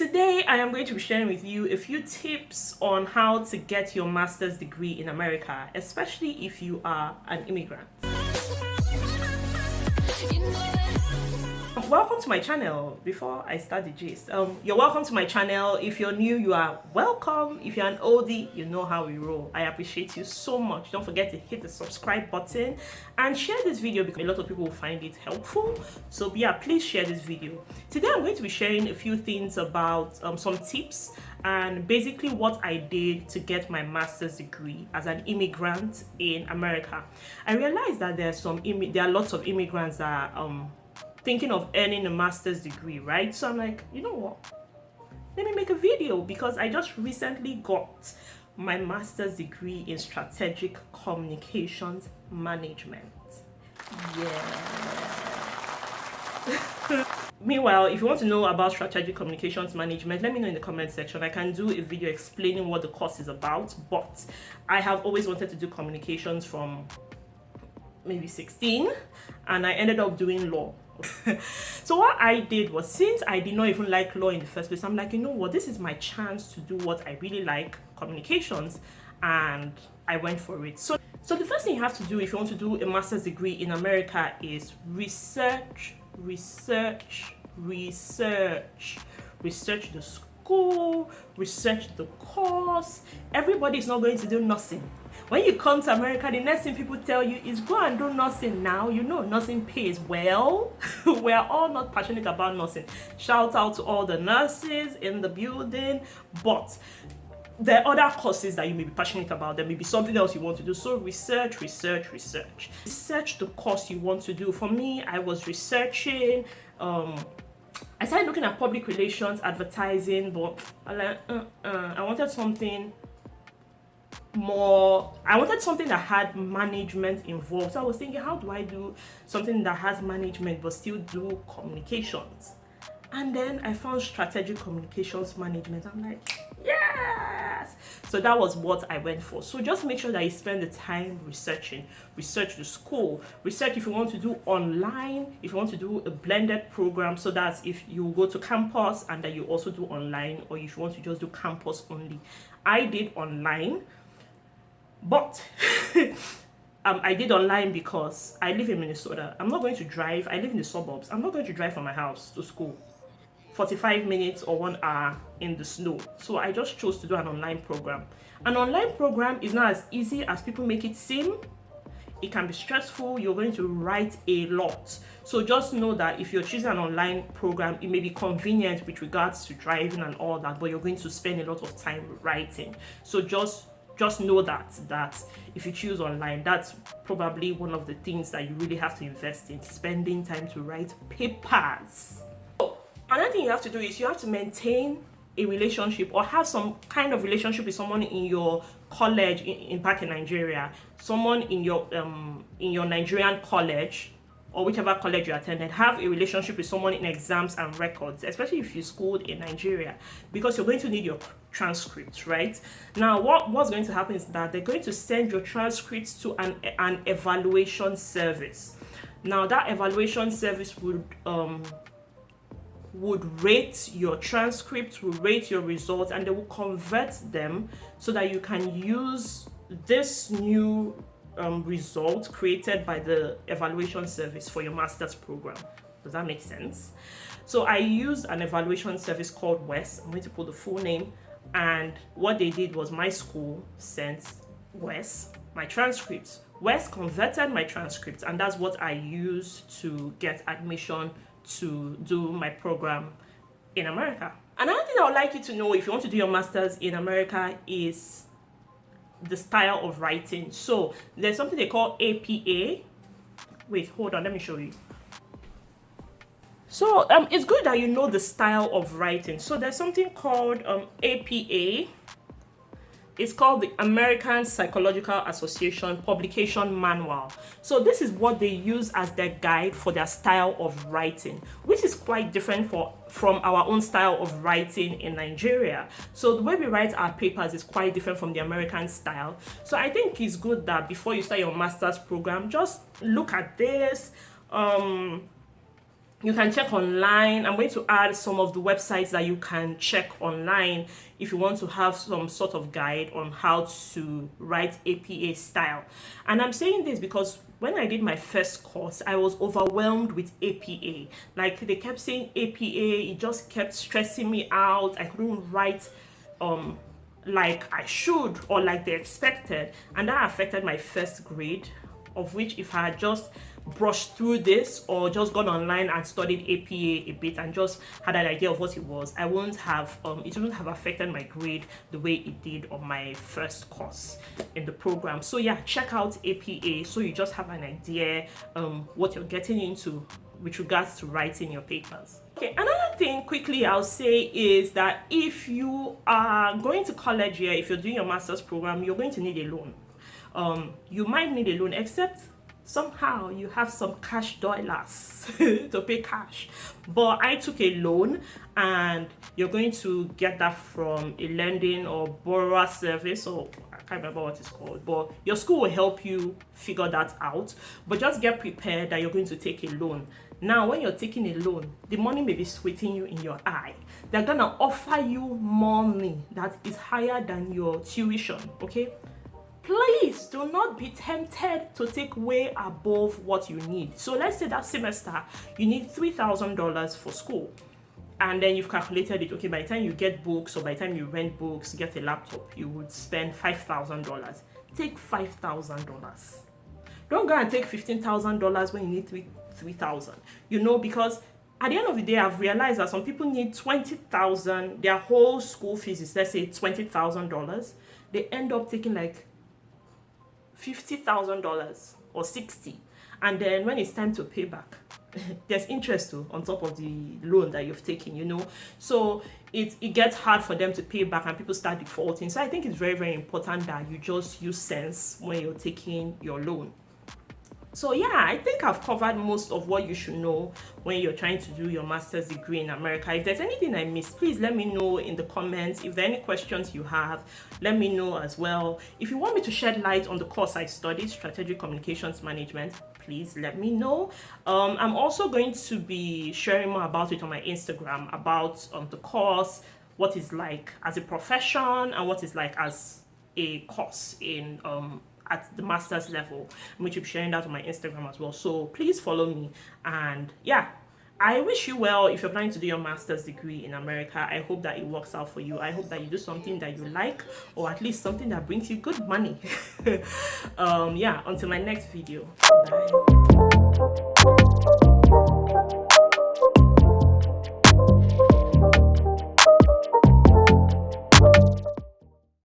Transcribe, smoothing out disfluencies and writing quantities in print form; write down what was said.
Today, I am going to be sharing with you a few tips on how to get your master's degree in America, especially if you are an immigrant. Welcome to my channel. Before I start the gist, you're welcome to my channel. If you're new, you are welcome. If you're an oldie, you know how we roll. I appreciate you so much. Don't forget to hit the subscribe button and share this video because a lot of people will find it helpful. So yeah, please share this video. Today I'm going to be sharing a few things about some tips and basically what I did to get my master's degree as an immigrant in America. I realized that there are lots of immigrants that are thinking of earning a master's degree, right? So I'm like, you know what? Let me make a video because I just recently got my master's degree in strategic communications management. Yeah. Meanwhile, if you want to know about strategic communications management, let me know in the comment section. I can do a video explaining what the course is about, but I have always wanted to do communications from maybe 16, and I ended up doing law. So what I did was, since I did not even like law in the first place, I'm like, you know what, this is my chance to do what I really like, communications, and I went for it. So the first thing you have to do if you want to do a master's degree in America is research the school, research the course. Everybody is not going to do nursing. When you come to America, the next thing people tell you is go and do nursing now. You know nursing pays well. We're all not passionate about nursing. Shout out to all the nurses in the building, but there are other courses that you may be passionate about. There may be something else you want to do. So research the course you want to do. For me, I was researching I started looking at public relations, advertising, but I wanted something more. I wanted something that had management involved. So I was thinking, how do I do something that has management but still do communications? And then I found strategic communications management. I'm like, yes! So that was what I went for. So just make sure that you spend the time researching. Research the school. Research if you want to do online, if you want to do a blended program, so that if you go to campus and then you also do online, or if you want to just do campus only. I did online, but I did online because I live in Minnesota. I'm not going to drive. I live in the suburbs. I'm not going to drive from my house to school 45 minutes or 1 hour in the snow. So I just chose to do an online program. An online program is not as easy as people make it seem. It can be stressful. You're going to write a lot. So just know that if you're choosing an online program, it may be convenient with regards to driving and all that, but you're going to spend a lot of time writing. So just know that if you choose online, that's probably one of the things that you really have to invest in, spending time to write papers. Another thing you have to do is you have to maintain a relationship or have some kind of relationship with someone in your college back in Nigeria, someone in your Nigerian college or whichever college you attended. Have a relationship with someone in exams and records, especially if you schooled in Nigeria, because you're going to need your transcripts, right? Now, what's going to happen is that they're going to send your transcripts to an evaluation service. Now, that evaluation service would rate your transcripts, will rate your results, and they will convert them so that you can use this new result created by the evaluation service for your master's program. Does that make sense? So I used an evaluation service called WES. I'm going to put the full name. And what they did was my school sent WES my transcripts. WES converted my transcripts, and that's what I used to get admission to do my program in America. Another thing I would like you to know if you want to do your master's in America is the style of writing. So there's something they call APA. Wait, hold on, let me show you. So it's good that you know the style of writing. So there's something called APA. It's called the American Psychological Association Publication Manual. So this is what they use as their guide for their style of writing, which is quite different from our own style of writing in Nigeria. So the way we write our papers is quite different from the American style. So I think it's good that before you start your master's program, just look at this. You can check online. I'm going to add some of the websites that you can check online if you want to have some sort of guide on how to write APA style. And I'm saying this because when I did my first course, I was overwhelmed with APA. Like, they kept saying APA, it just kept stressing me out. I couldn't write like I should or like they expected, and that affected my first grade, of which if I had just brushed through this or just gone online and studied APA a bit and just had an idea of what it was, I wouldn't have it wouldn't have affected my grade the way it did on my first course in the program. So yeah, check out APA so you just have an idea what you're getting into with regards to writing your papers. Okay, another thing quickly I'll say is that if you are going to college here, if you're doing your master's program, you're going to need a loan. You might need a loan, except somehow you have some cash dollars to pay cash. But I took a loan, and you're going to get that from a lending or borrower service, or I can't remember what it's called, but your school will help you figure that out. But just get prepared that you're going to take a loan. Now, when you're taking a loan, the money may be sweating you in your eye. They're gonna offer you money that is higher than your tuition, okay? Please do not be tempted to take way above what you need. So let's say that semester you need $3,000 for school, and then you've calculated it. Okay, by the time you get books, or by the time you rent books, get a laptop, you would spend $5,000. Take $5,000. Don't go and take $15,000 when you need $3,000. You know, because at the end of the day, I've realized that some people need $20,000. Their whole school fees is, let's say, $20,000. They end up taking like $50,000 or $60,000, and then when it's time to pay back, there's interest too on top of the loan that you've taken, you know. So it gets hard for them to pay back, and people start defaulting. So I think it's very, very important that you just use sense when you're taking your loan. So yeah, I think I've covered most of what you should know when you're trying to do your master's degree in America. If there's anything I missed, please let me know in the comments. If there are any questions you have, let me know as well. If you want me to shed light on the course I studied, Strategic Communications Management, please let me know. I'm also going to be sharing more about it on my Instagram, about the course, what it's like as a profession, and what it's like as a course in at the master's level. I'm going to be sharing that on my Instagram as well. So please follow me. And yeah, I wish you well if you're planning to do your master's degree in America. I hope that it works out for you. I hope that you do something that you like, or at least something that brings you good money. Yeah, until my next video. Bye.